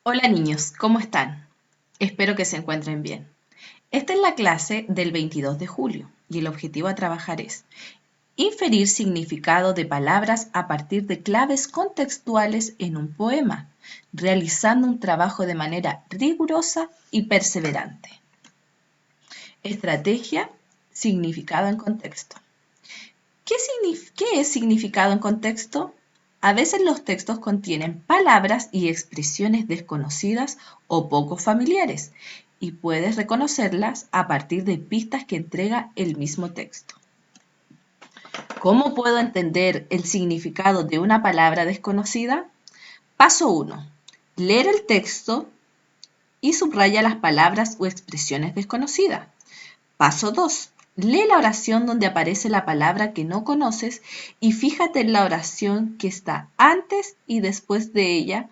Hola niños, ¿cómo están? Espero que se encuentren bien. Esta es la clase del 22 de julio y el objetivo a trabajar es inferir significado de palabras a partir de claves contextuales en un poema, realizando un trabajo de manera rigurosa y perseverante. Estrategia, significado en contexto. ¿Qué es significado en contexto? A veces los textos contienen palabras y expresiones desconocidas o poco familiares y puedes reconocerlas a partir de pistas que entrega el mismo texto. ¿Cómo puedo entender el significado de una palabra desconocida? Paso 1. Leer el texto y subraya las palabras o expresiones desconocidas. Paso 2. Lee la oración donde aparece la palabra que no conoces y fíjate en la oración que está antes y después de ella,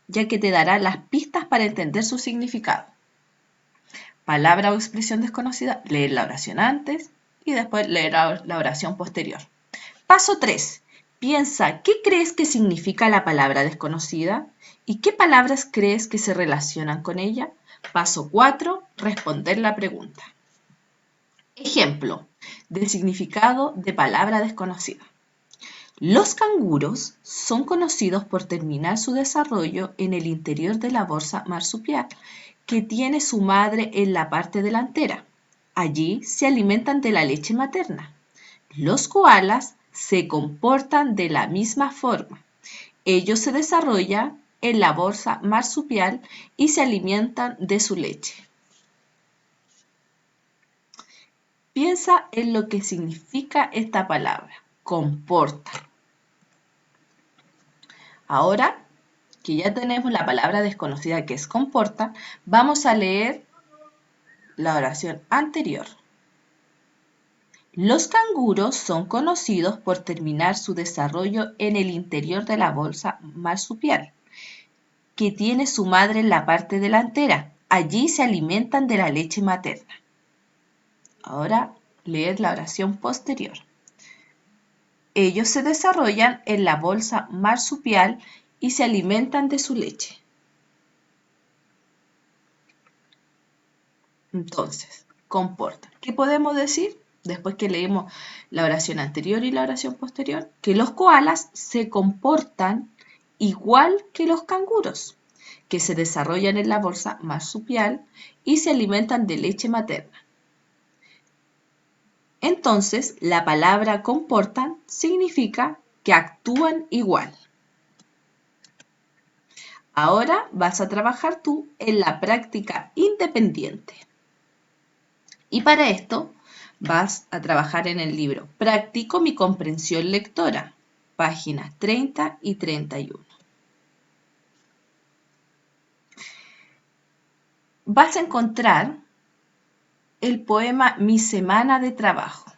ya que te dará las pistas para entender su significado. Palabra o expresión desconocida, leer la oración antes y después leer la oración posterior. Paso 3. Piensa, ¿qué crees que significa la palabra desconocida? ¿Y qué palabras crees que se relacionan con ella? Paso 4. Responder la pregunta. Ejemplo del significado de palabra desconocida. Los canguros son conocidos por terminar su desarrollo en el interior de la bolsa marsupial, que tiene su madre en la parte delantera. Allí se alimentan de la leche materna. Los koalas se comportan de la misma forma. Ellos se desarrollan en la bolsa marsupial y se alimentan de su leche. Piensa en lo que significa esta palabra, comporta. Ahora que ya tenemos la palabra desconocida que es comporta, vamos a leer la oración anterior. Los canguros son conocidos por terminar su desarrollo en el interior de la bolsa marsupial, que tiene su madre en la parte delantera. Allí se alimentan de la leche materna. Ahora leer la oración posterior. Ellos se desarrollan en la bolsa marsupial y se alimentan de su leche. Entonces, comportan. ¿Qué podemos decir? Después que leímos la oración anterior y la oración posterior, que los koalas se comportan igual que los canguros, que se desarrollan en la bolsa marsupial y se alimentan de leche materna. Entonces, la palabra comportan significa que actúan igual. Ahora vas a trabajar tú en la práctica independiente. Y para esto vas a trabajar en el libro Practico mi comprensión lectora, páginas 30 y 31. Vas a encontrar el poema Mi semana de trabajo,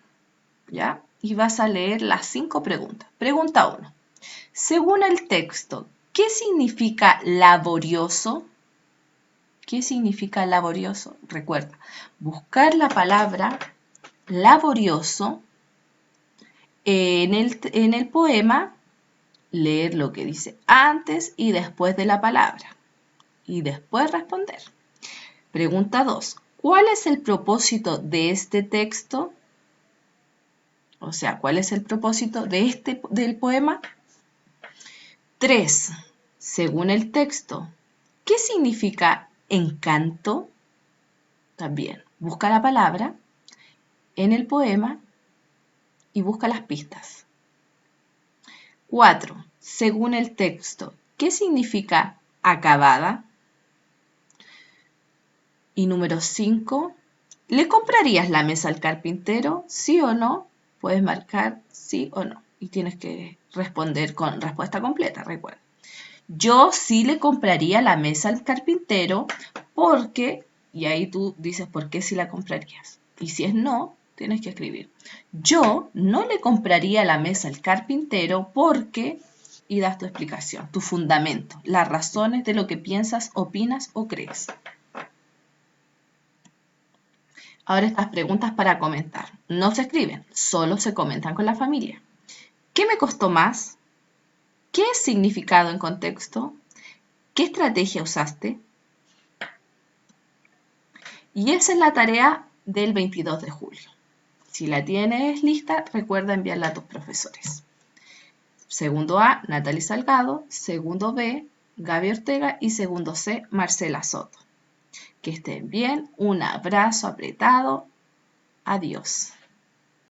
¿ya? Y vas a leer las 5 preguntas. Pregunta 1. Según el texto, ¿qué significa laborioso? ¿Qué significa laborioso? Recuerda, buscar la palabra laborioso en el poema, leer lo que dice antes y después de la palabra y después responder. Pregunta 2. ¿Cuál es el propósito de este texto? O sea, ¿cuál es el propósito del poema? 3. Según el texto, ¿qué significa encanto? También busca la palabra en el poema y busca las pistas. 4. Según el texto, ¿qué significa acabada? Y número 5. ¿Le comprarías la mesa al carpintero? ¿Sí o no? Puedes marcar sí o no. Y tienes que responder con respuesta completa, recuerda. Yo sí le compraría la mesa al carpintero porque, y ahí tú dices por qué sí la comprarías. Y si es no, tienes que escribir. Yo no le compraría la mesa al carpintero porque, y das tu explicación, tu fundamento, las razones de lo que piensas, opinas o crees. Ahora estas preguntas para comentar. No se escriben, solo se comentan con la familia. ¿Qué me costó más? ¿Qué es significado en contexto? ¿Qué estrategia usaste? Y esa es la tarea del 22 de julio. Si la tienes lista, recuerda enviarla a tus profesores. Segundo A, Natalie Salgado. Segundo B, Gaby Ortega. Y segundo C, Marcela Soto. Que estén bien. Un abrazo apretado. Adiós.